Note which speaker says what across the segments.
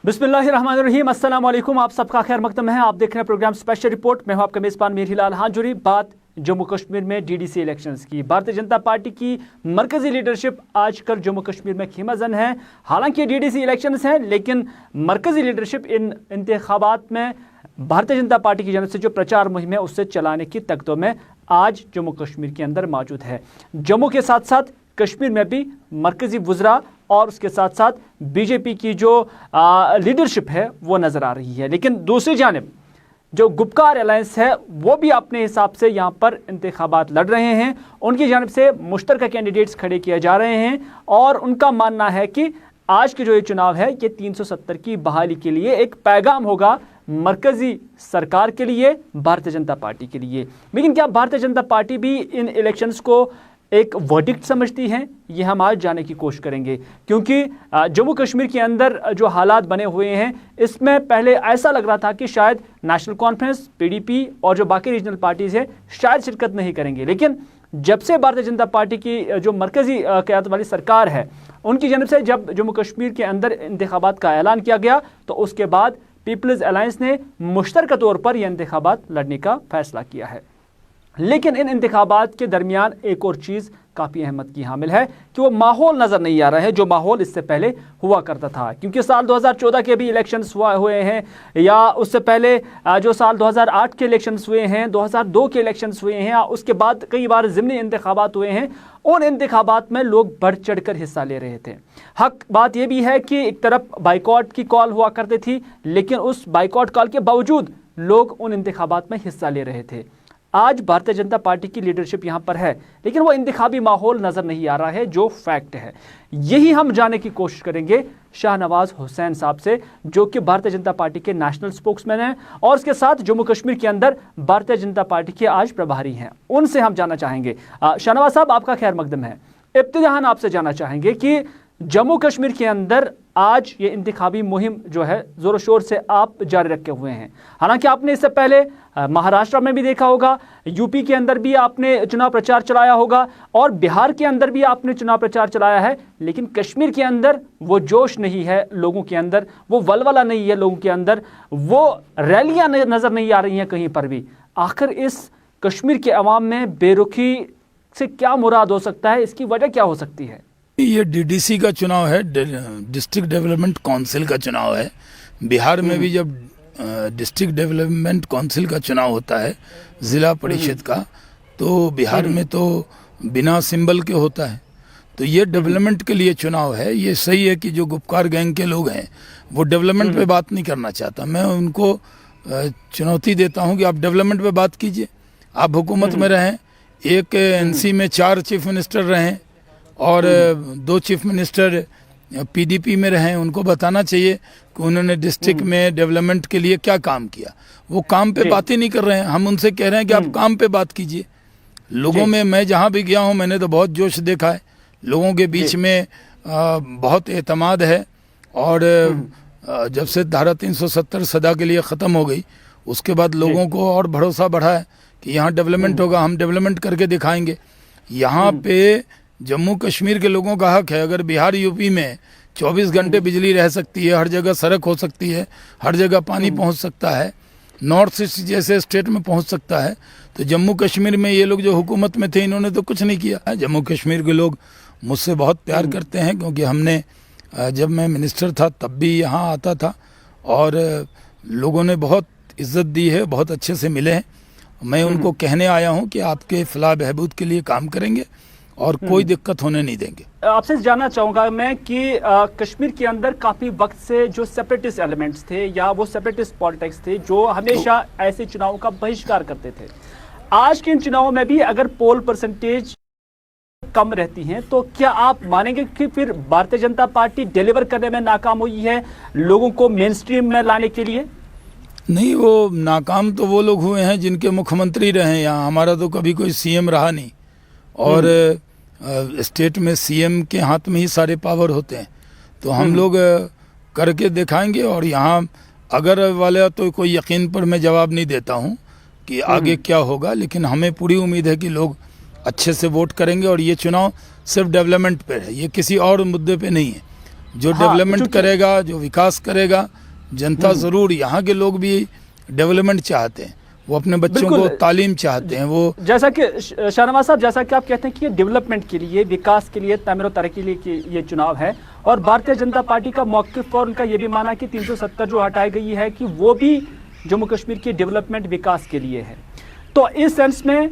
Speaker 1: बिस्मिल्लाहिर्रहमानिर्रहीम, अस्सलाम वालेकुम। आप सबका खैर मकदम है। आप देख रहे हैं प्रोग्राम स्पेशल रिपोर्ट। मैं हूं आपका मेज़बान मीर हिलाल हांजुरी। बात जम्मू कश्मीर में डीडीसी इलेक्शंस की। भारतीय जनता पार्टी की मरकजी लीडरशिप आजकल जम्मू कश्मीर में खीमाजन है। हालांकि डीडीसी इलेक्शंस हैं, लेकिन मरकजी लीडरशिप इन इंतखाबात में भारतीय जनता पार्टी की जानब से जो प्रचार मुहिम है उससे चलाने की तकतों में आज जम्मू कश्मीर के अंदर मौजूद है। जम्मू के साथ साथ कश्मीर में भी मरकजी वज़रा और उसके साथ साथ बीजेपी की जो लीडरशिप है वो नज़र आ रही है। लेकिन दूसरी जानिब जो गुपकार अलायंस है वो भी अपने हिसाब से यहाँ पर इंतखाबात लड़ रहे हैं। उनकी जानिब से मुश्तरका कैंडिडेट्स खड़े किए जा रहे हैं और उनका मानना है कि आज के जो ये चुनाव है ये 370 की बहाली के लिए एक पैगाम होगा मरकजी सरकार के लिए, भारतीय जनता पार्टी के लिए। लेकिन क्या भारतीय जनता पार्टी भी इन इलेक्शंस को एक वर्डिक्ट समझती हैं? ये हम आज जानने की कोशिश करेंगे, क्योंकि जम्मू कश्मीर के अंदर जो हालात बने हुए हैं इसमें पहले ऐसा लग रहा था कि शायद नेशनल कॉन्फ्रेंस, पीडीपी और जो बाकी रीजनल पार्टीज हैं शायद शिरकत नहीं करेंगे। लेकिन जब से भारतीय जनता पार्टी की जो मरकजी क़यादत वाली सरकार है उनकी जानब से जब जम्मू कश्मीर के अंदर इंतखाबात का ऐलान किया गया तो उसके बाद पीपल्स अलायंस ने मुश्तरका तौर पर यह इंतखाबात लड़ने का फैसला किया है। लेकिन इन इंतखाबात के दरमियान एक और चीज़ काफ़ी अहमियत की हामिल है कि वो माहौल नज़र नहीं आ रहा है जो माहौल इससे पहले हुआ करता था। क्योंकि साल 2014 के भी इलेक्शंस हुए हैं, या उससे पहले जो साल 2008 के इलेक्शंस हुए हैं, 2002 के इलेक्शंस हुए हैं, उसके बाद कई बार ज़िमनी इंतखाबात हुए हैं। उन इंतखाबात में लोग बढ़ चढ़ कर हिस्सा ले रहे थे। हक बात यह भी है कि एक तरफ बाइकआउट की कॉल हुआ करती थी, लेकिन उस बाइकआउट कॉल के बावजूद लोग उन इंतखाबात में हिस्सा ले रहे थे। आज भारतीय जनता पार्टी की लीडरशिप यहाँ पर है, लेकिन वो इंतखाबी माहौल नज़र नहीं आ रहा है जो फैक्ट है। यही हम जानने की कोशिश करेंगे शाहनवाज हुसैन साहब से, जो कि भारतीय जनता पार्टी के नेशनल स्पोक्समैन हैं और उसके साथ जम्मू कश्मीर के अंदर भारतीय जनता पार्टी के आज प्रभारी हैं। उनसे हम जानना चाहेंगे। शाहनवाज साहब, आपका खैर मकदम है। इब्तिदाहन आपसे जानना चाहेंगे कि जम्मू कश्मीर के अंदर आज ये इंतखाबी मुहिम जो है ज़ोर शोर से आप जारी रखे हुए हैं। हालांकि आपने इससे पहले महाराष्ट्र में भी देखा होगा, यूपी के अंदर भी आपने चुनाव प्रचार चलाया होगा और बिहार के अंदर भी आपने चुनाव प्रचार चलाया है, लेकिन कश्मीर के अंदर वो जोश नहीं है लोगों के अंदर, वो वलवला नहीं है लोगों के अंदर, वो रैलियां नज़र नहीं आ रही हैं कहीं पर भी। आखिर इस कश्मीर के अवाम में बेरुखी से क्या मुराद हो सकता है? इसकी वजह क्या हो सकती है?
Speaker 2: ये डीडीसी का चुनाव है, डिस्ट्रिक्ट डेवलपमेंट काउंसिल का चुनाव है। बिहार में भी जब डिस्ट्रिक्ट डेवलपमेंट काउंसिल का चुनाव होता है, ज़िला परिषद का, तो बिहार में तो बिना सिंबल के होता है। तो ये डेवलपमेंट के लिए चुनाव है। ये सही है कि जो गुपकार गैंग के लोग हैं वो डेवलपमेंट पे बात नहीं करना चाहता। मैं उनको चुनौती देता हूँ कि आप डेवलपमेंट पे बात कीजिए। आप हुकूमत में रहें, एक एनसी में 4 चीफ मिनिस्टर रहें और 2 चीफ मिनिस्टर पीडीपी में रहें। उनको बताना चाहिए कि उन्होंने डिस्ट्रिक्ट में डेवलपमेंट के लिए क्या काम किया। वो काम पे बात ही नहीं कर रहे हैं। हम उनसे कह रहे हैं कि आप काम पे बात कीजिए। लोगों में, मैं जहाँ भी गया हूँ मैंने तो बहुत जोश देखा है। लोगों के बीच में बहुत एतमाद है। और जब से धारा 370 सदा के लिए ख़त्म हो गई उसके बाद लोगों को और भरोसा बढ़ा है कि यहाँ डेवलपमेंट होगा, हम डेवलपमेंट करके दिखाएंगे। यहाँ पे जम्मू कश्मीर के लोगों का हक है। अगर बिहार यूपी में 24 घंटे बिजली रह सकती है, हर जगह सड़क हो सकती है, हर जगह पानी पहुंच सकता है, नॉर्थ ईस्ट जैसे स्टेट में पहुंच सकता है, तो जम्मू कश्मीर में ये लोग जो हुकूमत में थे इन्होंने तो कुछ नहीं किया। जम्मू कश्मीर के लोग मुझसे बहुत प्यार करते हैं, क्योंकि हमने जब मैं मिनिस्टर था तब भी यहाँ आता था और लोगों ने बहुत इज्जत दी है, बहुत अच्छे से मिले हैं। मैं उनको कहने आया हूँ कि आपके फलाह बहबूद के लिए काम करेंगे और कोई दिक्कत होने नहीं देंगे।
Speaker 1: आपसे जानना चाहूंगा मैं कि कश्मीर के अंदर काफी वक्त से जो सेपरेटिस्ट एलिमेंट्स थे या वो सेपरेटिस्ट पॉलिटिक्स थे जो हमेशा ऐसे चुनावों का बहिष्कार करते थे, आज के इन चुनावों में भी अगर पोल परसेंटेज कम रहती हैं तो क्या आप मानेंगे कि फिर भारतीय जनता पार्टी डिलीवर करने में नाकाम हुई है लोगों को मेन स्ट्रीम में लाने के लिए?
Speaker 2: नहीं, वो नाकाम तो वो लोग हुए हैं जिनके मुख्यमंत्री रहे यहाँ। हमारा तो कभी कोई सीएम रहा नहीं और स्टेट में सीएम के हाथ में ही सारे पावर होते हैं। तो हम लोग करके दिखाएंगे। और यहाँ अगर वाले तो कोई यकीन पर मैं जवाब नहीं देता हूँ कि आगे क्या होगा, लेकिन हमें पूरी उम्मीद है कि लोग अच्छे से वोट करेंगे। और ये चुनाव सिर्फ डेवलपमेंट पे है, ये किसी और मुद्दे पे नहीं है। जो डेवलपमेंट करेगा, जो विकास करेगा, जनता जरूर, यहाँ के लोग भी डेवलपमेंट चाहते हैं, वो अपने बच्चों को तालीम चाहते हैं। वो
Speaker 1: जैसा कि शाहनवाज साहब, जैसा कि आप कहते हैं कि ये डेवलपमेंट के लिए, विकास के लिए, तमीर और तरक्की के लिए ये चुनाव है, और भारतीय जनता पार्टी का मौक़िफ़ और उनका ये भी माना कि 370 जो हटाई गई है कि वो भी जम्मू कश्मीर के डेवलपमेंट विकास के लिए है। तो इस सेंस में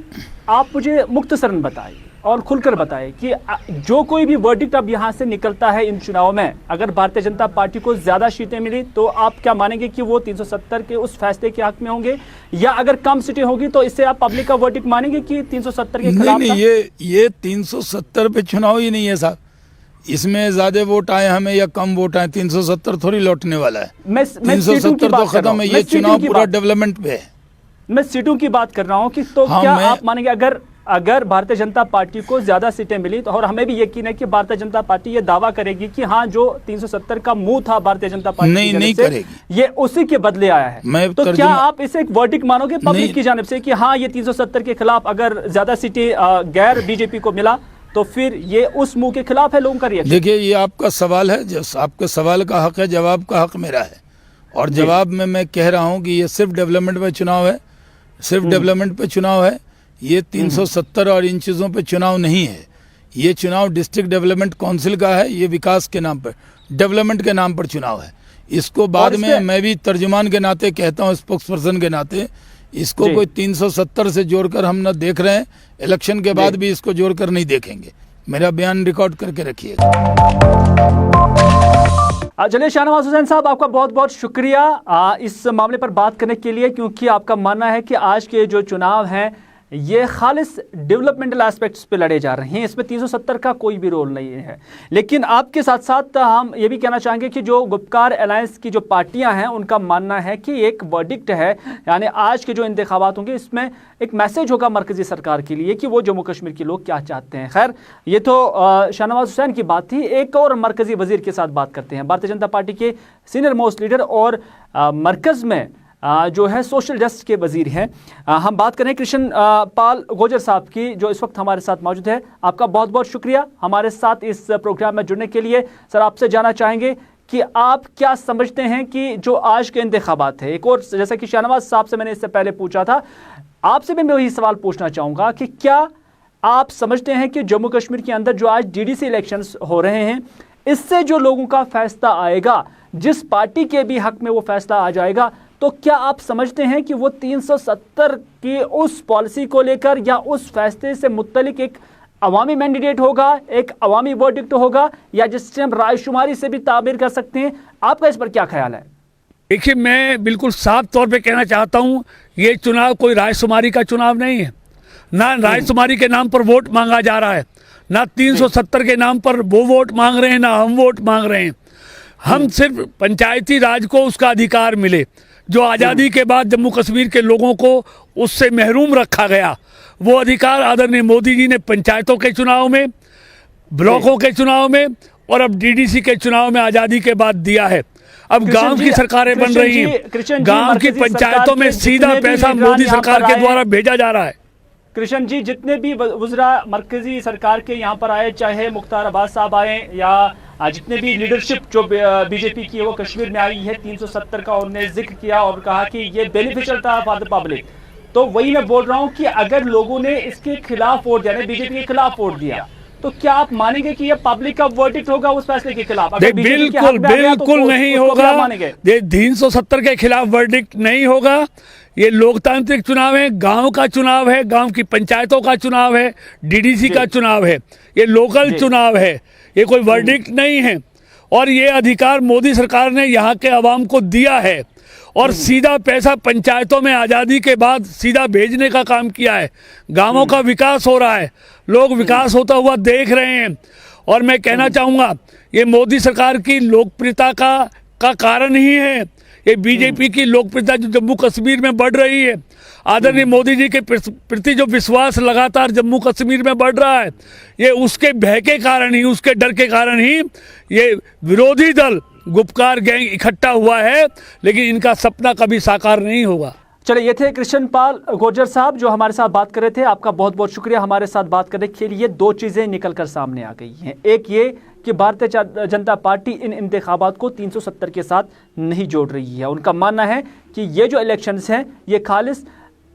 Speaker 1: आप मुझे मुख्तसरन बताइए और खुलकर बताइए कि जो कोई भी वर्डिक्ट अब यहाँ से निकलता है इन चुनाव में, अगर भारतीय जनता पार्टी को ज़्यादा सीटें मिली तो आप क्या मानेंगे कि वो 370 के उस फैसले के हक में होंगे, या अगर कम सीटें होगी तो इससे आप पब्लिक का वर्डिक्ट मानेंगे कि 370 के खिलाफ?
Speaker 2: नहीं, ये 370 पे चुनाव ही नहीं है साहब, इसमें ज्यादा वोट आए हमें या कम वोट आए, 370 थोड़ी लौटने वाला है। 370 तो खत्म है, ये चुनाव पूरा डेवलपमेंट पे है।
Speaker 1: मैं सीटों की बात कर रहा हूँ कि तो क्या आप मानेंगे अगर भारतीय जनता पार्टी को ज्यादा सीटें मिली तो, और हमें भी यकीन है कि भारतीय जनता पार्टी ये दावा करेगी कि हाँ, जो 370 का मुंह था भारतीय जनता पार्टी
Speaker 2: नहीं करेगी,
Speaker 1: ये उसी के बदले आया है। तो क्या आप इसे एक वर्डिक्ट मानोगे पब्लिक की जानिब से कि हाँ, ये 370 के खिलाफ अगर ज्यादा सीटें गैर बीजेपी को मिला तो फिर ये उस मुंह के खिलाफ है लोगों का रिएक्शन?
Speaker 2: देखिए, ये आपका सवाल है, आपके सवाल का हक है, जवाब का हक मेरा है, और जवाब में मैं कह रहा हूँ कि ये सिर्फ डेवलपमेंट पे चुनाव है, सिर्फ डेवलपमेंट पे चुनाव है। ये 370 और इन चीज़ों पे चुनाव नहीं है। ये चुनाव डिस्ट्रिक्ट डेवलपमेंट काउंसिल का है, ये विकास के नाम पर, डेवलपमेंट के नाम पर चुनाव है। इसको बाद में मैं भी तर्जुमान के नाते कहता हूँ, स्पोक्स पर्सन के नाते, इसको कोई 370 से जोड़कर हम न देख रहे हैं, इलेक्शन के बाद भी इसको जोड़कर नहीं देखेंगे। मेरा बयान रिकॉर्ड करके रखिएगा।
Speaker 1: चलिए शाहनवाज हुसैन साहब, आपका बहुत बहुत शुक्रिया इस मामले पर बात करने के लिए, क्योंकि आपका मानना है कि आज के जो चुनाव हैं ये खालिस डेवलपमेंटल एस्पेक्ट्स पे लड़े जा रहे हैं, इसमें 370 का कोई भी रोल नहीं है। लेकिन आपके साथ साथ हम ये भी कहना चाहेंगे कि जो गुपकार अलायंस की जो पार्टियां हैं उनका मानना है कि एक वर्डिक्ट है, यानी आज के जो इंतखाबात होंगे इसमें एक मैसेज होगा मरकजी सरकार के लिए कि वो जम्मू कश्मीर के लोग क्या चाहते हैं। खैर, ये तो शाहनवाज हुसैन की बात थी। एक और मरकजी वजीर के साथ बात करते हैं, भारतीय जनता पार्टी के सीनियर मोस्ट लीडर और मरकज़ में जो है सोशल जस्टिस के वजीर हैं, हम बात करें कृष्ण पाल गुर्जर साहब की, जो इस वक्त हमारे साथ मौजूद है। आपका बहुत बहुत शुक्रिया हमारे साथ इस प्रोग्राम में जुड़ने के लिए। सर, आपसे जानना चाहेंगे कि आप क्या समझते हैं कि जो आज के इंतखाबात है, एक और जैसा कि शाहनवाज साहब से मैंने इससे पहले पूछा था, आपसे भी मैं वही सवाल पूछना चाहूँगा कि क्या आप समझते हैं कि जम्मू कश्मीर के अंदर जो आज DDC इलेक्शंस हो रहे हैं, इससे जो लोगों का फैसला आएगा, जिस पार्टी के भी हक में वो फैसला आ जाएगा, तो क्या आप समझते हैं कि वो 370 की उस पॉलिसी को लेकर या उस फैसले से मुत्तलिक एक अवामी मैंडेट होगा, एक अवामी वर्डिक्ट होगा, या जिससे हम रायशुमारी से भी ताबीर कर सकते हैं? आपका इस पर क्या ख्याल है?
Speaker 3: देखिए, मैं बिल्कुल साफ तौर पे कहना चाहता हूँ, ये चुनाव कोई रायशुमारी का चुनाव नहीं है। ना रायशुमारी के नाम पर वोट मांगा जा रहा है, ना 370 के नाम पर वो वोट मांग रहे हैं, ना हम वोट मांग रहे हैं। हम सिर्फ पंचायती राज को उसका अधिकार मिले जो आज़ादी के बाद जम्मू कश्मीर के लोगों को उससे महरूम रखा गया। वो अधिकार आदरणीय मोदी जी ने पंचायतों के चुनाव में, ब्लॉकों के चुनाव में और अब DDC के चुनाव में आज़ादी के बाद दिया है। अब गांव की सरकारें बन रही हैं, गांव की पंचायतों में सीधा पैसा मोदी सरकार के द्वारा भेजा जा रहा है।
Speaker 1: कृष्ण जी, जितने भी वज़रा मरकजी सरकार के यहाँ पर आए, चाहे मुख्तार अब्बास साहब आए या जितने भी लीडरशिप जो बीजेपी की है वो कश्मीर में आई है, 370 का उन्होंने जिक्र किया और कहा कि ये बेनिफिशियल था फॉर द पब्लिक। तो वही मैं बोल रहा हूँ कि अगर लोगों ने इसके खिलाफ वोट दिया, बीजेपी के खिलाफ वोट दिया, तो क्या आप मानेंगे कि ये पब्लिक का वर्डिक्ट होगा उस फैसले के खिलाफ?
Speaker 3: बिल्कुल बिल्कुल नहीं होगा। 370 के खिलाफ वर्डिक्ट नहीं होगा। ये लोकतांत्रिक चुनाव है, गांव का चुनाव है, गांव की पंचायतों का चुनाव है, DDC का चुनाव है, ये लोकल चुनाव है, ये कोई वर्डिक्ट नहीं है। और ये अधिकार मोदी सरकार ने यहाँ के अवाम को दिया है और सीधा पैसा पंचायतों में आज़ादी के बाद सीधा भेजने का काम किया है। गांवों का विकास हो रहा है, लोग विकास होता हुआ देख रहे हैं। और मैं कहना चाहूँगा, ये मोदी सरकार की लोकप्रियता का कारण ही है। ये बीजेपी की लोकप्रियता जो जम्मू कश्मीर में बढ़ रही है, आदरणीय मोदी जी के प्रति जो विश्वास लगातार जम्मू कश्मीर में बढ़ रहा है, ये उसके भय के कारण ही, उसके डर के कारण ही ये विरोधी दल गुपकार गैंग इकट्ठा हुआ है, लेकिन इनका सपना कभी साकार नहीं होगा।
Speaker 1: चलिए, ये थे कृष्ण पाल गुर्जर साहब जो हमारे साथ बात कर रहे थे। आपका बहुत बहुत शुक्रिया हमारे साथ बात करने के लिए। दो चीज़ें निकल कर सामने आ गई हैं। एक ये कि भारतीय जनता पार्टी इन इंतखाबात को 370 के साथ नहीं जोड़ रही है। उनका मानना है कि ये जो इलेक्शंस हैं ये खालिस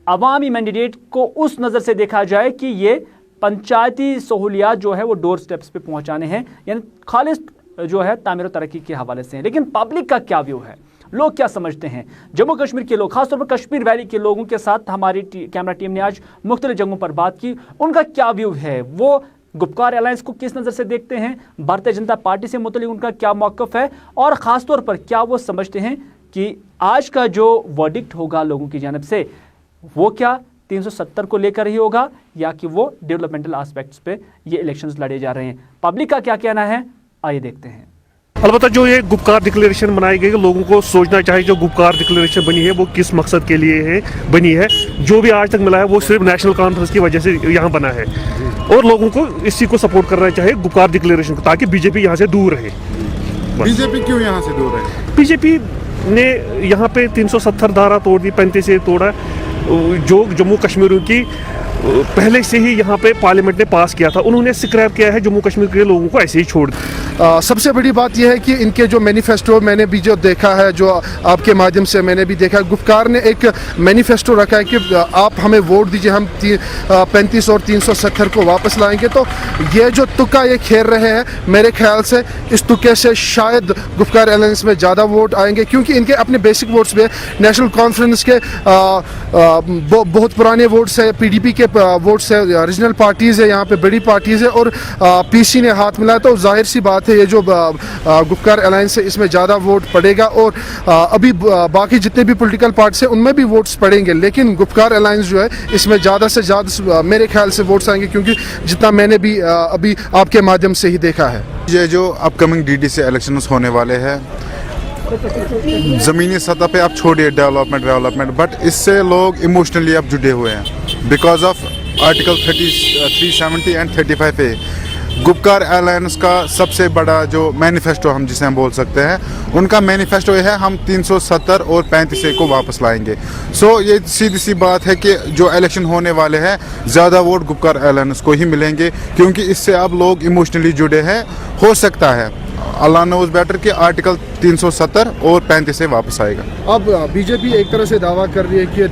Speaker 1: अवामी मैंडेट को उस नज़र से देखा जाए कि ये पंचायती सहूलियात जो है वो डोर स्टेप्स पे पहुंचाने हैं, यानी खालिस जो है तामीर तरक्की के हवाले से हैं। लेकिन पब्लिक का क्या व्यू है, लोग क्या समझते हैं? जम्मू कश्मीर के लोग, खासतौर पर कश्मीर वैली के लोगों के साथ हमारी कैमरा टीम ने आज मुख्तलिफ जगहों पर बात की। उनका क्या व्यू है, वो गुपकार अलायंस को किस नज़र से देखते हैं, भारतीय जनता पार्टी से मुतल्लिक उनका क्या मौक़िफ़ है, और ख़ासतौर पर क्या वो समझते हैं कि आज का जो वर्डिक्ट होगा लोगों की जानिब से वो क्या 370 को लेकर ही होगा या कि वो डेवलपमेंटल एस्पेक्ट्स पे ये इलेक्शंस लड़े जा रहे हैं। पब्लिक का क्या कहना है, आइए देखते हैं।
Speaker 4: अलबत्ता जो ये गुपकार डिक्लेरेशन बनाई गई, लोगों को सोचना चाहिए जो गुपकार डिक्लेरेशन बनी है वो किस मकसद के लिए है बनी है। जो भी आज तक मिला है वो सिर्फ नेशनल कॉन्फ्रेंस की वजह से यहाँ बना है, और लोगों को इसी को सपोर्ट करना चाहिए गुपकार डिक्लेरेशन को, ताकि बीजेपी यहाँ से दूर रहे।
Speaker 5: बीजेपी क्यों यहाँ से दूर रहे?
Speaker 4: बीजेपी ने यहाँ पे 370 धारा तोड़ दी, 35 से तोड़ा, जो जम्मू कश्मीर की पहले से ही यहाँ पे पार्लियामेंट ने पास किया था, उन्होंने स्क्रैप किया है, जम्मू कश्मीर के लोगों को ऐसे ही छोड़ दिया।
Speaker 5: सबसे बड़ी बात यह है कि इनके जो मैनिफेस्टो मैंने भी जो देखा है, जो आपके माध्यम से मैंने भी देखा, गुपकार ने एक मैनिफेस्टो रखा है कि आप हमें वोट दीजिए, हम 35 और 370 को वापस लाएंगे। तो ये जो तुक्का ये खेल रहे हैं, मेरे ख्याल से इस तुक्के से शायद गुपकार अलायंस में ज़्यादा वोट आएंगे, क्योंकि इनके अपने बेसिक वोट्स में नेशनल कॉन्फ्रेंस के बहुत पुराने वोट्स है, PDP के वोट्स है, रीजनल पार्टीज़ है, यहाँ पे बड़ी पार्टीज़ है, और PC ने हाथ मिलाया। तो जाहिर सी बात है ये जो गुपकार अलायंस है इसमें ज़्यादा वोट पड़ेगा, और अभी बाकी जितने भी पॉलिटिकल पार्टीज हैं उनमें भी वोट्स पड़ेंगे, लेकिन गुपकार अलायंस जो है इसमें ज़्यादा से ज़्यादा मेरे ख्याल से वोट्स आएंगे, क्योंकि जितना मैंने भी अभी आपके माध्यम से ही देखा है।
Speaker 6: ये जो अपकमिंग DDC इलेक्शंस होने वाले हैं, ज़मीनी सतह पे आप छोड़िए डेवलपमेंट, बट इससे लोग इमोशनली अब जुड़े हुए हैं because of article 370 and 35A। Gupkar alliance का सबसे बड़ा जो मैनिफेस्टो हम जिसे हम बोल सकते हैं, उनका मैनिफेस्टो ये है हम 370 और 35A को वापस लाएंगे। सो ये सीधी सी बात है कि जो इलेक्शन होने वाले हैं ज़्यादा वोट गुपकार अलायंस को ही मिलेंगे, क्योंकि इससे अब लोग इमोशनली जुड़े हैं। हो सकता है, अल्लाह नोज बेटर कि आर्टिकल 370 और 35 से वापस आएगा।
Speaker 5: अब बीजेपी एक तरह से दावा कर रही है कि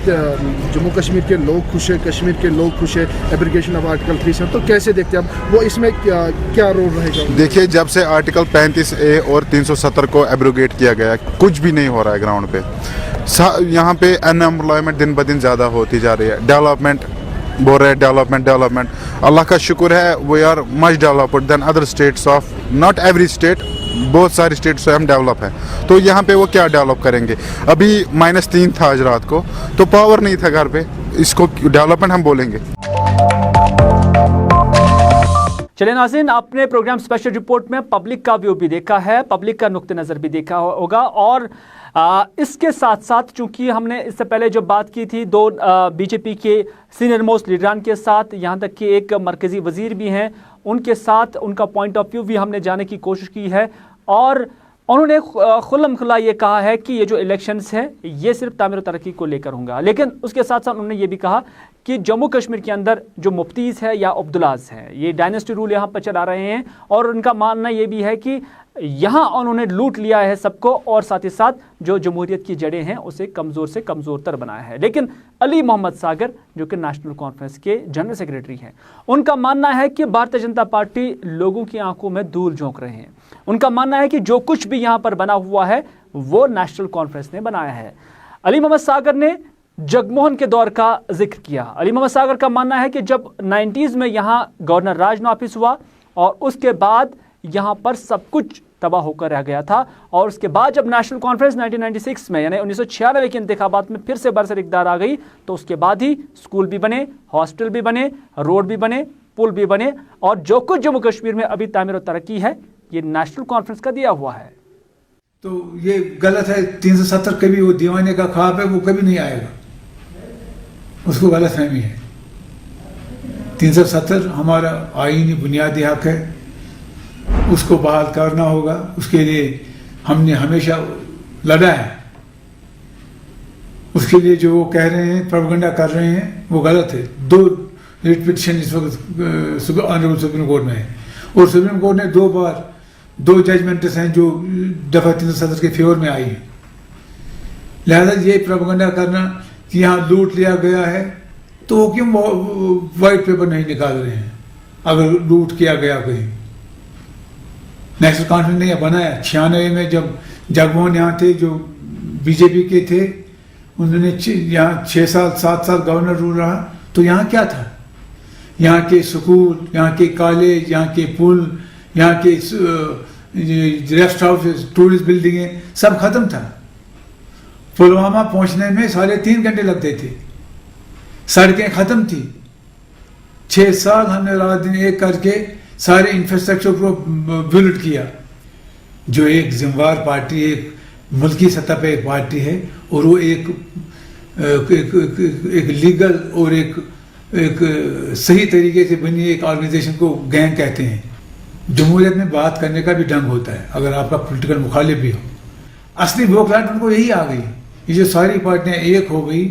Speaker 5: जम्मू कश्मीर के लोग खुश है, कश्मीर के लोग खुश है, एब्रिगेशन ऑफ आर्टिकल 370, तो कैसे देखते हैं आप वो, इसमें क्या रोल रहेगा?
Speaker 6: देखिए, जब से आर्टिकल 35A और 370 को एब्रोगेट किया गया, कुछ भी नहीं हो रहा है ग्राउंड पे। यहाँ पे अनएम्प्लॉयमेंट दिन ब दिन ज़्यादा होती जा रही है, डेवलपमेंट बोल रहे हैं, डेवलपमेंट। अल्लाह का शुक्र है, we are much developed than other states of, not every state, बहुत सारी स्टेट से हम डेवलप हैं। तो यहाँ पे वो क्या डेवलप करेंगे? अभी -3 था आज रात को, तो पावर नहीं था घर पे, इसको डेवलपमेंट हम बोलेंगे?
Speaker 1: चलिए नाज़रीन, आपने प्रोग्राम स्पेशल रिपोर्ट में पब्लिक का व्यू भी देखा है, पब्लिक का नुक्ते नज़र भी देखा होगा, और इसके साथ साथ चूंकि हमने इससे पहले जो बात की थी 2 बीजेपी के सीनियर मोस्ट लीडरान के साथ, यहाँ तक कि एक मरकज़ी वज़ीर भी हैं, उनके साथ उनका पॉइंट ऑफ व्यू भी हमने जानने की कोशिश की है, और उन्होंने खुल्लम खुल्ला ये कहा है कि ये जो इलेक्शंस है ये सिर्फ तामीर तरक्की को लेकर होंगे। लेकिन उसके साथ साथ उन्होंने ये भी कहा कि जम्मू कश्मीर के अंदर जो मुफ्तीज़ है या अब्दुल्लाज़ हैं, ये डायनेस्टी रूल यहाँ पर चला रहे हैं, और उनका मानना ये भी है कि यहाँ उन्होंने लूट लिया है सबको, और साथ ही साथ जो जमहूरियत की जड़ें हैं उसे कमज़ोर से कमज़ोर तर बनाया है। लेकिन अली मोहम्मद सागर जो कि नेशनल कॉन्फ्रेंस के जनरल सेक्रेटरी हैं, उनका मानना है कि भारतीय जनता पार्टी लोगों की आंखों में धूल झोंक रहे हैं। उनका मानना है कि जो कुछ भी यहाँ पर बना हुआ है वो नेशनल कॉन्फ्रेंस ने बनाया है। अली मोहम्मद सागर ने जगमोहन के दौर का जिक्र किया। अली मोहम्मद सागर का मानना है कि जब 90s में यहाँ गवर्नर राज नाफिस हुआ और उसके बाद यहाँ पर सब कुछ तबाह होकर रह गया था, और उसके बाद जब नेशनल कॉन्फ्रेंस 1996 में यानी 1996 के इंतखाबात में फिर से बरसर इक़्तिदार आ गई, तो उसके बाद ही स्कूल भी बने, हॉस्टल भी बने, रोड भी बने, पुल भी बने, और जो कुछ जम्मू कश्मीर में अभी तामीर और तरक्की है ये नेशनल कॉन्फ्रेंस का दिया हुआ है।
Speaker 7: तो ये गलत है। 370 कभी वो दीवाने का ख्वाब है, वो कभी नहीं आएगा, उसको गलत फहमी है। 370 हमारा आईनी बुनियादी हक है, उसको बहाल करना होगा। उसके लिए हमने हमेशा लड़ा है। उसके लिए जो वो कह रहे हैं, प्रोपेगेंडा कर रहे हैं, वो गलत है। 2 रिट पिटीशन इस वक्त ऑनरेबल सुप्रीम कोर्ट में है, और सुप्रीम कोर्ट ने 2 बार 2 जजमेंट्स हैं जो दफा 370 के फेवर में आई हैं। लिहाजा ये प्रोपेगेंडा करना कि यहाँ लूट लिया गया है, तो वो क्यों वाइट पेपर नहीं निकाल रहे हैं अगर लूट किया गया कहीं? नेशनल कॉन्फ्रेंस ने यह बनाया 96 में, जब जगमोहन यहाँ थे जो बीजेपी के थे, उन्होंने यहाँ 6 साल 7 साल गवर्नर रूल रहा, तो यहाँ क्या था? यहाँ के स्कूल, यहाँ के कॉलेज, यहाँ के पुल, यहाँ के रेस्ट हाउस, टूरिस्ट बिल्डिंगें सब खत्म था। पुलवामा पहुंचने में 3.5 घंटे लगते थे, सड़कें खत्म थी। 6 साल हमने रात दिन एक करके सारे इंफ्रास्ट्रक्चर को बिल्ड किया। जो एक जिम्मेवार पार्टी, एक मुल्की सतह पे एक पार्टी है, और वो एक लीगल और एक सही तरीके से बनी एक ऑर्गेनाइजेशन को गैंग कहते हैं। जमहूरियत में बात करने का भी ढंग होता है, अगर आपका पॉलिटिकल मुखालिफ भी हो। असली वोकलाट उनको यही आ गई। ये जो सारी पार्टियां एक हो गई,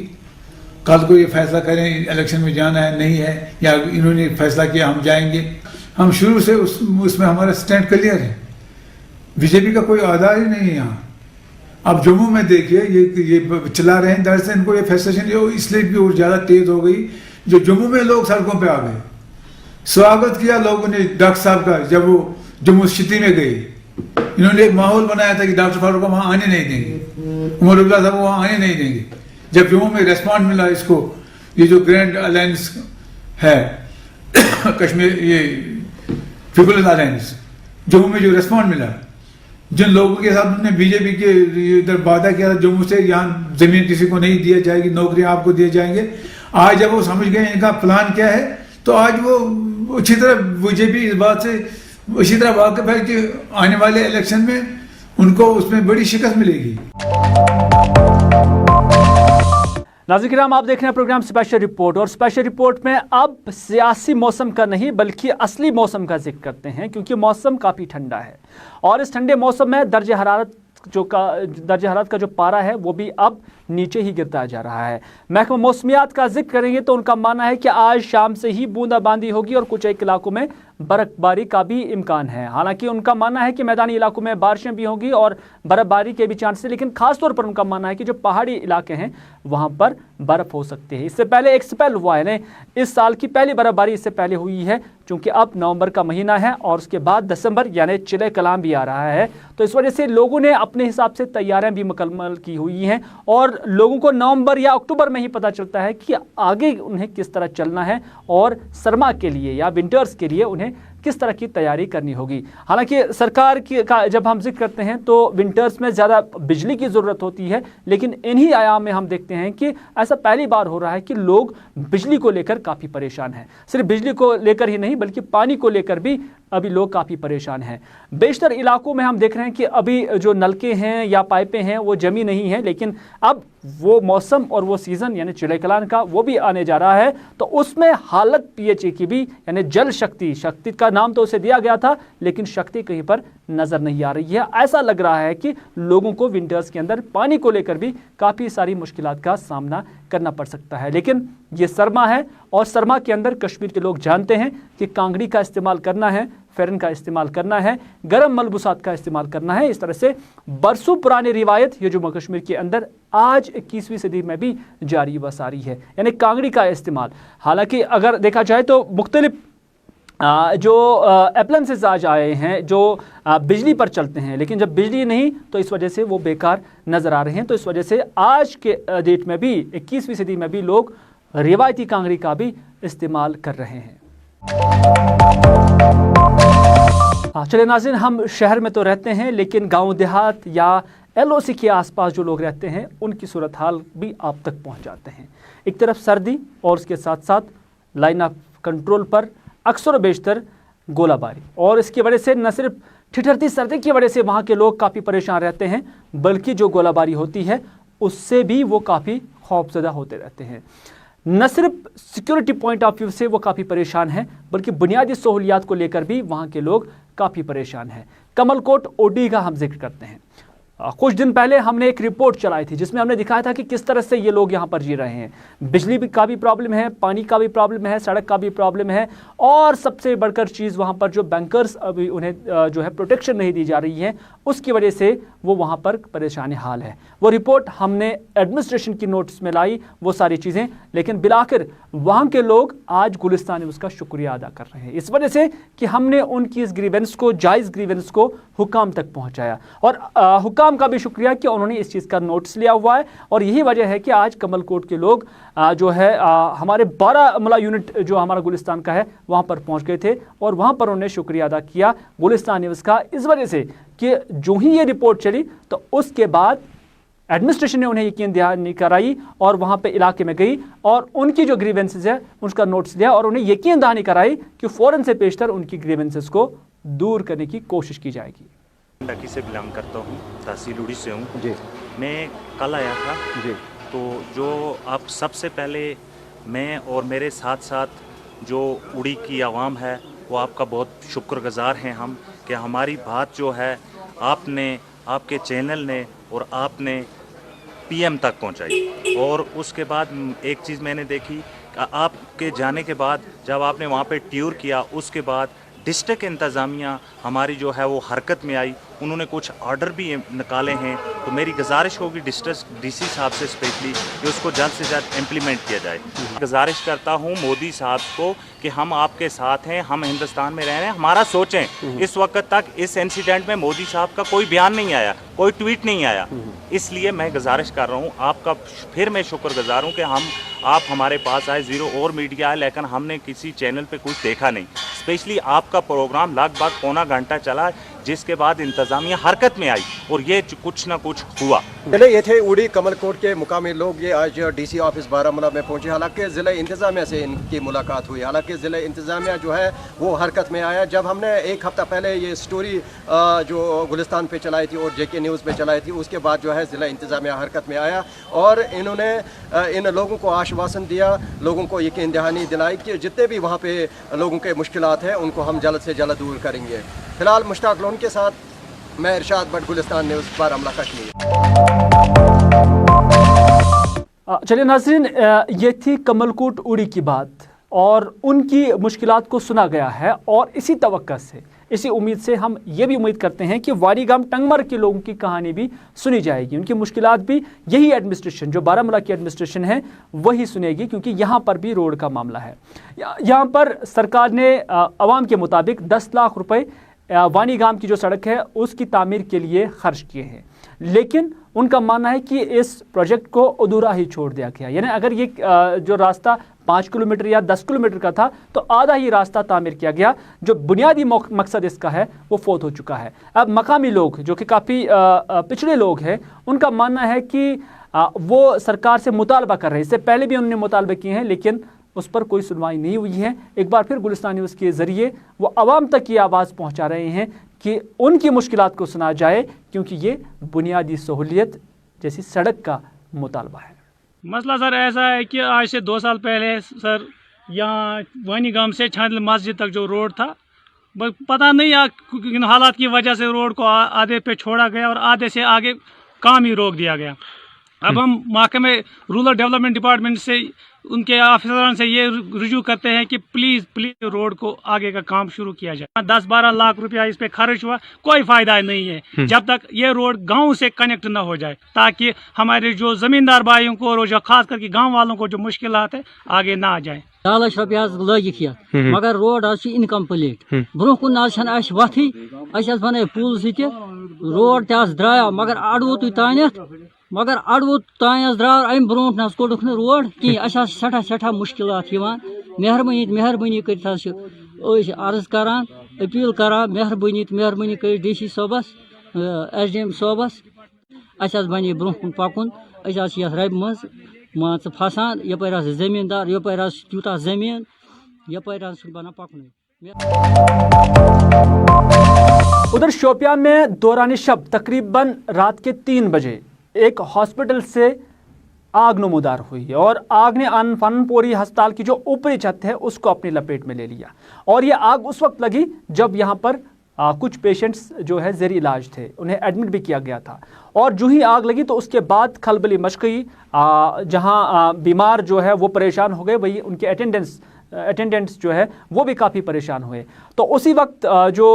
Speaker 7: कल को ये फैसला करें इलेक्शन में जाना है नहीं है, या इन्होंने फैसला किया हम जाएंगे, हम शुरू से उसमें हमारा स्टैंड क्लियर है। बीजेपी का कोई आधार ही नहीं है यहाँ। अब जम्मू में देखिए ये चला रहे हैं, दरअसल इनको ये फैसलेशन इसलिए भी और ज्यादा तेज हो गई, जो जम्मू में लोग सड़कों पे आ गए। स्वागत किया लोगों ने डॉक्टर साहब का, जब वो जम्मू सिटी में गए, इन्होंने एक माहौल बनाया था कि डॉक्टर फारूक को वहां आने नहीं देंगे, उमर अब्दुल्ला साहब को वहां आने नहीं देंगे। जब जम्मू में रेस्पॉन्ड मिला इसको, ये जो ग्रैंड अलायंस है कश्मीर, ये पीपल्स अलायंस, जम्मू में जो रेस्पॉन्ड मिला, जिन लोगों के साथ उन्होंने बीजेपी के इधर वादा किया था जम्मू से यहाँ जमीन किसी को नहीं दिया जाएगी, नौकरियां आपको दिए जाएंगे, आज जब वो समझ गए इनका प्लान क्या है, तो आज वो अच्छी तरह बीजेपी इस बात से अच्छी तरह वाकिफ है कि आने वाले इलेक्शन में उनको उसमें बड़ी शिकस्त मिलेगी।
Speaker 1: नाज़रीन किराम, आप देख रहे हैं प्रोग्राम स्पेशल रिपोर्ट, और स्पेशल रिपोर्ट में अब सियासी मौसम का नहीं बल्कि असली मौसम का जिक्र करते हैं, क्योंकि मौसम काफ़ी ठंडा है और इस ठंडे मौसम में दर्जे हरारत का जो पारा है वो भी अब नीचे ही गिरता जा रहा है। महकमा मौसमियात का जिक्र करेंगे तो उनका मानना है कि आज शाम से ही बूंदाबांदी होगी और कुछ एक इलाकों में बर्फबारी का भी इम्कान है। हालांकि उनका मानना है कि मैदानी इलाकों में बारिशें भी होंगी और बर्फबारी के भी चांस है, लेकिन खासतौर पर उनका मानना है कि जो पहाड़ी इलाके हैं वहां पर बर्फ हो सकती है। इससे पहले एक स्पेल हुआ है, इस साल की पहली बर्फबारी इससे पहले हुई है, क्योंकि अब नवंबर का महीना है और उसके बाद दिसंबर यानी चिले कलाम भी आ रहा है, तो इस वजह से लोगों ने अपने हिसाब से तैयारियां भी मुकम्मल की हुई हैं और लोगों को नवंबर या अक्टूबर में ही पता चलता है कि आगे उन्हें किस तरह चलना है और सरमा के लिए या विंटर्स के लिए उन्हें किस तरह की तैयारी करनी होगी। हालांकि सरकार की का जब हम जिक्र करते हैं तो विंटर्स में ज़्यादा बिजली की ज़रूरत होती है, लेकिन इन्हीं आयाम में हम देखते हैं कि ऐसा पहली बार हो रहा है कि लोग बिजली को लेकर काफ़ी परेशान हैं। सिर्फ बिजली को लेकर ही नहीं बल्कि पानी को लेकर भी अभी लोग काफ़ी परेशान हैं। बेशतर इलाकों में हम देख रहे हैं कि अभी जो नलके हैं या पाइपें हैं वो जमी नहीं हैं, लेकिन अब वो मौसम और वो सीज़न यानी चिड़ै कलान का वो भी आने जा रहा है, तो उसमें हालत पीएचई की भी यानी जल शक्ति का नाम तो उसे दिया गया था, लेकिन शक्ति कहीं पर नज़र नहीं आ रही है। ऐसा लग रहा है कि लोगों को विंटर्स के अंदर पानी को लेकर भी काफ़ी सारी मुश्किलात का सामना करना पड़ सकता है। लेकिन ये सरमा है और सरमा के अंदर कश्मीर के लोग जानते हैं कि कांगड़ी का इस्तेमाल करना है, फेरन का इस्तेमाल करना है, गर्म मलबूसात का इस्तेमाल करना है। इस तरह से बरसों पुरानी रिवायत ये जम्मू कश्मीर के अंदर आज 21वीं सदी में भी जारी व सारी है, यानी कांगड़ी का इस्तेमाल। हालांकि अगर देखा जाए तो मुख्तलिफ जो एप्लायंसेस आज आए हैं जो बिजली पर चलते हैं, लेकिन जब बिजली नहीं तो इस वजह से वो बेकार नज़र आ रहे हैं। तो इस वजह से आज के डेट में भी 21वीं सदी में भी लोग रिवायती कांगड़ी का भी इस्तेमाल कर रहे हैं। चलिए नाज़रीन, हम शहर में तो रहते हैं लेकिन गांव देहात या LOC के आसपास जो लोग रहते हैं उनकी सूरत हाल भी आप तक पहुंच जाते हैं। एक तरफ सर्दी और उसके साथ साथ लाइन ऑफ कंट्रोल पर अक्सर बेशतर गोलाबारी, और इसकी वजह से न सिर्फ ठिठुरती सर्दी की वजह से वहाँ के लोग काफ़ी परेशान रहते हैं, बल्कि जो गोलाबारी होती है उससे भी वो काफ़ी खौफजदा होते रहते हैं। न सिर्फ सिक्योरिटी पॉइंट ऑफ व्यू से वो काफ़ी परेशान हैं, बल्कि बुनियादी सहूलियात को लेकर भी वहाँ के लोग काफ़ी परेशान हैं। कमलकोट OD का हम जिक्र करते हैं कुछ दिन पहले हमने एक रिपोर्ट चलाई थी जिसमें हमने दिखाया था कि किस तरह से ये लोग यहाँ पर जी रहे हैं। बिजली का भी प्रॉब्लम है, पानी का भी प्रॉब्लम है, सड़क का भी प्रॉब्लम है, और सबसे बढ़कर चीज़ वहाँ पर जो बैंकर्स अभी उन्हें जो है प्रोटेक्शन नहीं दी जा रही है, उसकी वजह से वो वहाँ पर परेशान हाल है। वो रिपोर्ट हमने एडमिनिस्ट्रेशन की नोटिस में लाई, वो सारी चीज़ें, लेकिन बिलाखिर वहाँ के लोग आज गुलिस्तान न्यूज़ का शुक्रिया अदा कर रहे हैं इस वजह से कि हमने उनकी इस ग्रीवेंस को, जायज़ ग्रीवेंस को हुकाम तक पहुँचाया, और हुकाम का भी शुक्रिया कि उन्होंने इस चीज़ का नोटिस लिया हुआ है। और यही वजह है कि आज कमलकोट के लोग जो है हमारे बारामूला यूनिट जो हमारा गुलिस्तान का है वहाँ पर पहुँच गए थे, और वहाँ पर उन्होंने शुक्रिया अदा किया गुलिस्तान न्यूज़ का इस वजह से कि जो ही ये रिपोर्ट चली तो उसके बाद एडमिनिस्ट्रेशन ने उन्हें यकीन दहानी कराई और वहाँ पे इलाके में गई और उनकी जो ग्रीवेंसेस है उसका नोटिस लिया और उन्हें यकीन दहानी कराई कि फ़ौरन से पेशतर उनकी ग्रीवेंसेस को दूर करने की कोशिश की जाएगी।
Speaker 8: टकी से बिलोंग करता हूँ, तहसील उड़ी से हूँ जी। मैं कल आया था जी। तो जो आप सबसे पहले मैं और मेरे साथ साथ जो उड़ी की आवाम है वो आपका बहुत शुक्रगुजार हैं हम कि हमारी बात जो है आपने, आपके चैनल ने और आपने पीएम तक पहुंचाई। और उसके बाद एक चीज़ मैंने देखी, आपके जाने के बाद जब आपने वहाँ पे टूर किया उसके बाद डिस्ट्रिक्ट इंतज़ामिया हमारी जो है वो हरकत में आई, उन्होंने कुछ ऑर्डर भी निकाले हैं। तो मेरी गुजारिश होगी डिस्ट्रिक्ट डीसी साहब से स्पेशली कि उसको जल्द से जल्द इम्प्लीमेंट किया जाए। गुजारिश करता हूँ मोदी साहब को कि हम आपके साथ हैं, हम हिंदुस्तान में रह रहे हैं, हमारा सोचें। इस वक्त तक इस इंसिडेंट में मोदी साहब का कोई बयान नहीं आया, कोई ट्वीट नहीं आया, इसलिए मैं गुजारिश कर रहा हूँ आपका, फिर मैं शुक्रगुजार हूँ कि आप हमारे पास आए, ज़ीरो और मीडिया है, लेकिन हमने किसी चैनल पे कुछ देखा नहीं। स्पेशली आपका प्रोग्राम लगभग पौना घंटा चला, जिसके बाद इंतज़ामिया हरकत में आई और ये कुछ ना कुछ हुआ।
Speaker 9: चले ये थे उड़ी कमलकोट के मुकामी लोग, ये आज डीसी ऑफिस बारामूला में पहुंचे। हालांकि ज़िला इंतज़ामिया से इनकी मुलाकात हुई, हालांकि ज़िला इंतज़ामिया जो है वो हरकत में आया। जब हमने एक हफ़्ता पहले ये स्टोरी जो गुलिस्तान पे चलाई थी और जेके न्यूज़ पे चलाई थी, उसके बाद जो है ज़िला इंतज़ामिया हरकत में आया और इन्होंने इन लोगों को आश्वासन दिया, लोगों को यकीन दहानी दिलाई कि जितने भी वहाँ पे लोगों के मुश्किलात हैं उनको हम जल्द से जल्द दूर करेंगे। फिलहाल मुश्ताक लोन के साथ मैं इरशाद भट्ट, गुलिस्तान न्यूज़, बारामूला, कश्मीर।
Speaker 1: चलिए नाज़रीन, ये थी कमलकोट उड़ी की बात और उनकी मुश्किलात को सुना गया है और इसी तवक्का से, इसी उम्मीद से हम ये भी उम्मीद करते हैं कि वारीगाम टंगमर के लोगों की कहानी भी सुनी जाएगी, उनकी मुश्किलात भी यही एडमिनिस्ट्रेशन, जो बारामूला की एडमिनिस्ट्रेशन है, वही सुनेगी, क्योंकि यहाँ पर भी रोड का मामला है। यहाँ पर सरकार ने अवाम के मुताबिक 10 लाख रुपए वानीगाम की जो सड़क है उसकी तामीर के लिए खर्च किए हैं, लेकिन उनका मानना है कि इस प्रोजेक्ट को अधूरा ही छोड़ दिया गया। यानी अगर ये जो रास्ता 5 किलोमीटर या 10 किलोमीटर का था तो आधा ही रास्ता तामीर किया गया, जो बुनियादी मकसद इसका है वो फोत हो चुका है। अब मकामी लोग जो कि काफ़ी पिछड़े लोग हैं, उनका मानना है कि वो सरकार से मुतालबा कर रहे हैं, इससे पहले भी उन्होंने मुतालबे किए हैं लेकिन उस पर कोई सुनवाई नहीं हुई है। एक बार फिर गुलिस्तान न्यूज़ के ज़रिए वो आवाम तक ये आवाज़ पहुंचा रहे हैं कि उनकी मुश्किलात को सुना जाए, क्योंकि ये बुनियादी सहूलियत जैसी सड़क का मुतालबा है।
Speaker 10: मसला सर ऐसा है कि आज से 2 साल पहले सर यहाँ वानीगाम से छांदल मस्जिद तक जो रोड था, पता नहीं इन हालात की वजह से रोड को आधे पे छोड़ा गया और आधे से आगे काम ही रोक दिया गया। अब हम महकमे रूरल डेवलपमेंट डिपार्टमेंट से, उनके ऑफिसरों से ये रुजू करते हैं कि प्लीज़ रोड को आगे का काम शुरू किया जाए। 10-12 लाख रुपया इस पे खर्च हुआ, कोई फ़ायदा नहीं है जब तक ये रोड गांव से कनेक्ट ना हो जाए, ताकि हमारे जो ज़मींदार भाइयों को और जो खास करके गांव वालों को जो मुश्किलात है आगे ना आ जाए।
Speaker 11: 10 लाख रुपया लगित मगर रोड आज इनकम्प्लीट, ब्रोह कुन वथी बन पुल सह रोड द्राया मगर अड़वत तानत, मगर अड़वत तान द्राव अम ब्रो कोड़क न रोड कह सठा मुश्किलात मेहरबानी कर अर्ज करान, अपील करान, मेहरबानी कर DC साहबस, SDM साहबस, बने ब्रो कुन पकुन, रब मज मान फसान, यपर जमींदार, यपर तूता जमीन, यपर बना पकन।
Speaker 1: उधर शोपियान में दौरान शब तकरीबन रात के 3 बजे एक हॉस्पिटल से आग नमूदार हुई और आग ने फनपोरी अस्पताल की जो ऊपरी छत है उसको अपनी लपेट में ले लिया। और ये आग उस वक्त लगी जब यहाँ पर कुछ पेशेंट्स जो है ज़ेरी इलाज थे, उन्हें एडमिट भी किया गया था। और जो ही आग लगी तो उसके बाद खलबली मच गई। जहां बीमार जो है वो परेशान हो गए, वही उनके अटेंडेंट्स जो है वो भी काफ़ी परेशान हुए। तो उसी वक्त जो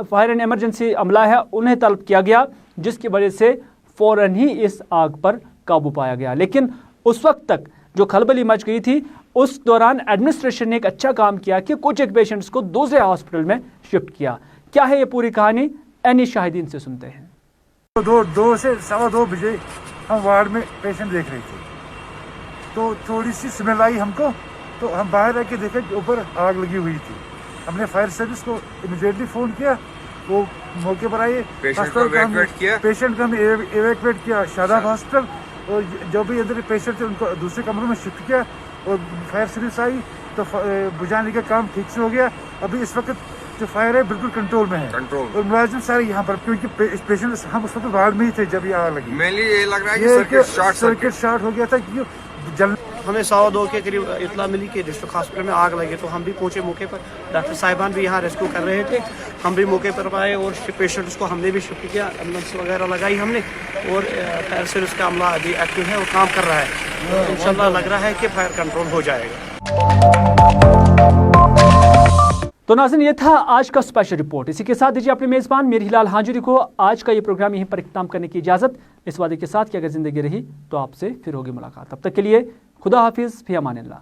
Speaker 1: फायर एंड इमरजेंसी अमला है उन्हें तलब किया गया, जिसकी वजह से फ़ौरन ही इस आग पर काबू पाया गया। लेकिन उस वक्त तक जो खलबली मच गई थी, उस दौरान एडमिनिस्ट्रेशन ने एक अच्छा काम किया कि कुछ एक पेशेंट्स को दूसरे हॉस्पिटल में शिफ्ट किया। क्या है ये पूरी कहानी, एनी शाहिदीन से सुनते हैं।
Speaker 12: दो से 2:15 बजे हम वार्ड में पेशेंट देख रहे थे, तो थोड़ी सी स्मेल आई हमको, तो हम बाहर आके देखे ऊपर आग लगी हुई थी। हमने फायर सर्विस को इमीडिएटली फ़ोन किया, वो मौके पर आए, पेशेंट को हमने एवैक्यूएट किया शादाब हॉस्पिटल, और जो भी इधर पेशेंट थे उनको दूसरे कमरों में शिफ्ट किया, और फायर सर्विस आई तो बुझाने का काम ठीक से हो गया। अभी इस वक्त जो फायर है बिल्कुल कंट्रोल में है, और मुलाजिम सारे यहाँ पर, क्योंकि पेशेंट हम उस वक्त वार्ड में ही थे जब ये आग लगी। मेनली ये लग रहा है कि सर्किट शॉर्ट हो गया था, क्योंकि
Speaker 13: हमें 2:15 के करीब इतला मिली कि डिस्ट्रिक्ट हॉस्पिटल में आग लगी, तो हम भी पहुंचे मौके पर। डॉक्टर साहिबान भी यहाँ रेस्क्यू कर रहे थे, हम भी मौके पर आए और पेशेंट्स को हमने भी शिफ्ट किया, एम्बुलेंस वगैरह लगाई हमने, और फायर सर्विस का अमला अभी एक्टिव है और काम कर रहा है। इंशाल्लाह लग रहा है कि फायर कंट्रोल हो जाएगा।
Speaker 1: तो नाज़रीन, ये था आज का स्पेशल रिपोर्ट। इसी के साथ दीजिए अपने मेज़बान मीर हिलाल हांजुरी को आज का ये प्रोग्राम यहीं पर इख्तिताम करने की इजाज़त, इस वादे के साथ कि अगर ज़िंदगी रही तो आपसे फिर होगी मुलाकात। तब तक के लिए खुदा हाफिज़, फ़ी अमानिल्लाह।